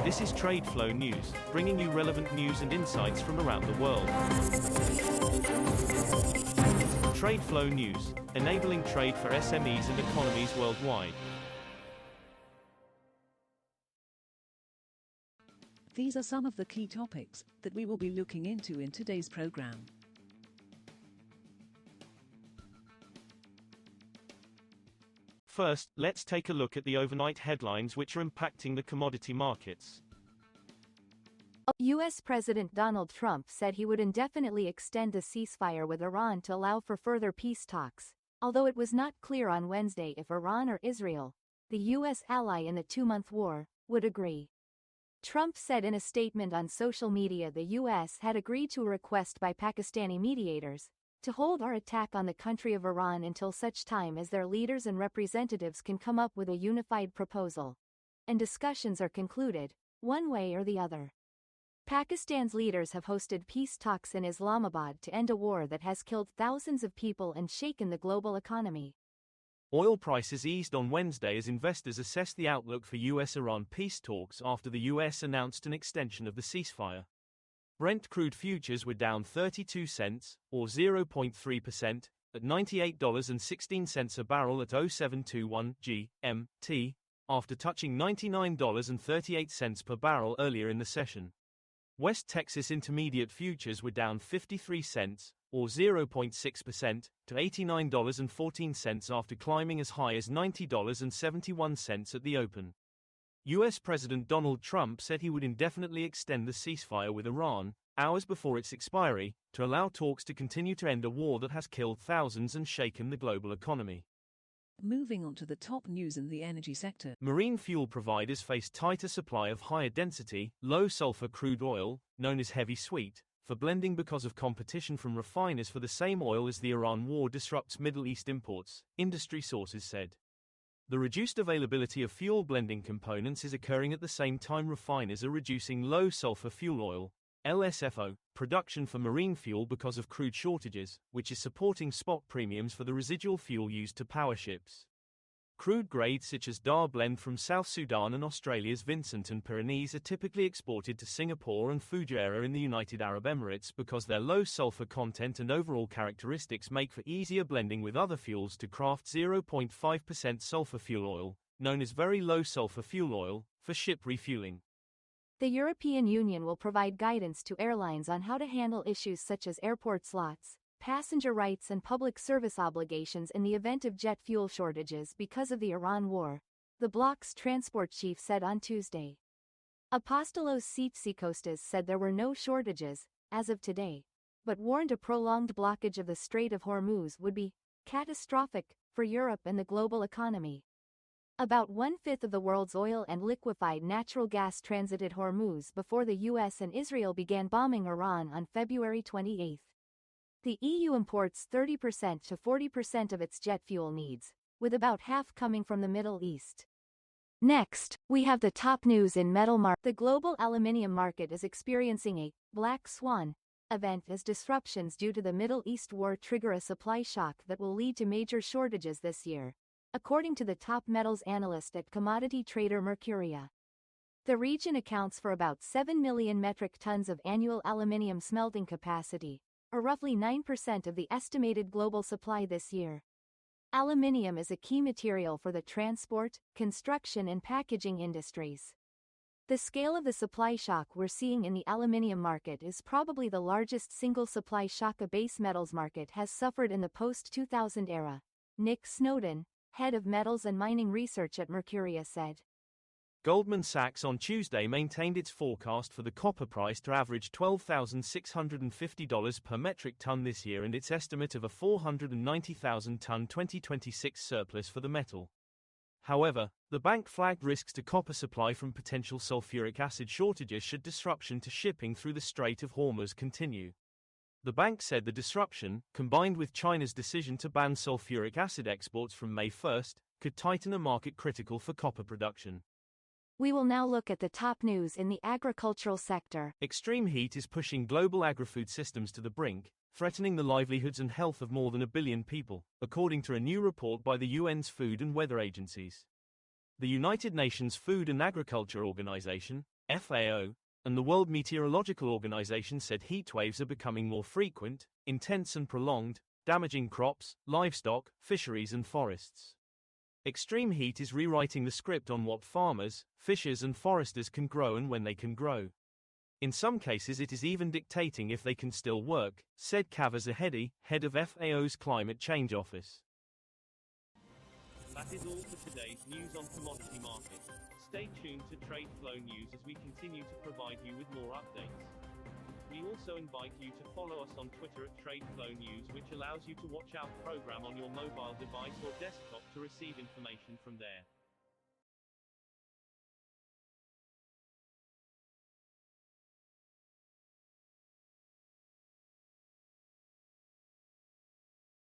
This is TradeFlow News, bringing you relevant news and insights from around the world. TradeFlow News, enabling trade for SMEs and economies worldwide. These are some of the key topics that we will be looking into in today's program. First, let's take a look at the overnight headlines which are impacting the commodity markets. U.S. President Donald Trump said he would indefinitely extend the ceasefire with Iran to allow for further peace talks, although it was not clear on Wednesday if Iran or Israel, the U.S. ally in the two-month war, would agree. Trump said in a statement on social media the U.S. had agreed to a request by Pakistani mediators to hold our attack on the country of Iran until such time as their leaders and representatives can come up with a unified proposal, and discussions are concluded, one way or the other. Pakistan's leaders have hosted peace talks in Islamabad to end a war that has killed thousands of people and shaken the global economy. Oil prices eased on Wednesday as investors assessed the outlook for US-Iran peace talks after the US announced an extension of the ceasefire. Brent crude futures were down 32 cents, or 0.3%, at $98.16 a barrel at 0721 GMT, after touching $99.38 per barrel earlier in the session. West Texas Intermediate futures were down 53 cents, or 0.6%, to $89.14 after climbing as high as $90.71 at the open. U.S. President Donald Trump said he would indefinitely extend the ceasefire with Iran, hours before its expiry, to allow talks to continue to end a war that has killed thousands and shaken the global economy. Moving on to the top news in the energy sector. Marine fuel providers face tighter supply of higher density, low-sulfur crude oil, known as heavy sweet, for blending because of competition from refiners for the same oil as the Iran war disrupts Middle East imports, industry sources said. The reduced availability of fuel blending components is occurring at the same time refiners are reducing low-sulfur fuel oil, LSFO, production for marine fuel because of crude shortages, which is supporting spot premiums for the residual fuel used to power ships. Crude grades such as Dar blend from South Sudan and Australia's Vincent and Pyrenees are typically exported to Singapore and Fujairah in the United Arab Emirates because their low sulfur content and overall characteristics make for easier blending with other fuels to craft 0.5% sulfur fuel oil, known as very low sulfur fuel oil, for ship refueling. The European Union will provide guidance to airlines on how to handle issues such as airport slots, passenger rights and public service obligations in the event of jet fuel shortages because of the Iran war, the bloc's transport chief said on Tuesday. Apostolos Tsikostas said there were no shortages, as of today, but warned a prolonged blockage of the Strait of Hormuz would be catastrophic for Europe and the global economy. About one-fifth of the world's oil and liquefied natural gas transited Hormuz before the US and Israel began bombing Iran on February 28. The EU imports 30% to 40% of its jet fuel needs, with about half coming from the Middle East. Next, we have the top news in metal market. The global aluminium market is experiencing a black swan event as disruptions due to the Middle East war trigger a supply shock that will lead to major shortages this year, according to the top metals analyst at commodity trader Mercuria. The region accounts for about 7 million metric tons of annual aluminium smelting capacity, or roughly 9% of the estimated global supply this year. Aluminium is a key material for the transport, construction and packaging industries. The scale of the supply shock we're seeing in the aluminium market is probably the largest single supply shock a base metals market has suffered in the post-2000 era, Nick Snowden, head of metals and mining research at Mercuria said. Goldman Sachs on Tuesday maintained its forecast for the copper price to average $12,650 per metric ton this year and its estimate of a 490,000-ton 2026 surplus for the metal. However, the bank flagged risks to copper supply from potential sulfuric acid shortages should disruption to shipping through the Strait of Hormuz continue. The bank said the disruption, combined with China's decision to ban sulfuric acid exports from May 1, could tighten a market critical for copper production. We will now look at the top news in the agricultural sector. Extreme heat is pushing global agri-food systems to the brink, threatening the livelihoods and health of more than 1 billion people, according to a new report by the UN's food and weather agencies. The United Nations Food and Agriculture Organization, FAO, and the World Meteorological Organization said heat waves are becoming more frequent, intense and prolonged, damaging crops, livestock, fisheries and forests. Extreme heat is rewriting the script on what farmers, fishers and foresters can grow and when they can grow. In some cases it is even dictating if they can still work, said Kaveh Zahedi, head of FAO's Climate Change Office. That is all for today's news on commodity markets. Stay tuned to TradeFlow News as we continue to provide you with more updates. We also invite you to follow us on Twitter at TradeFlow News, which allows you to watch our program on your mobile device or desktop to receive information from there.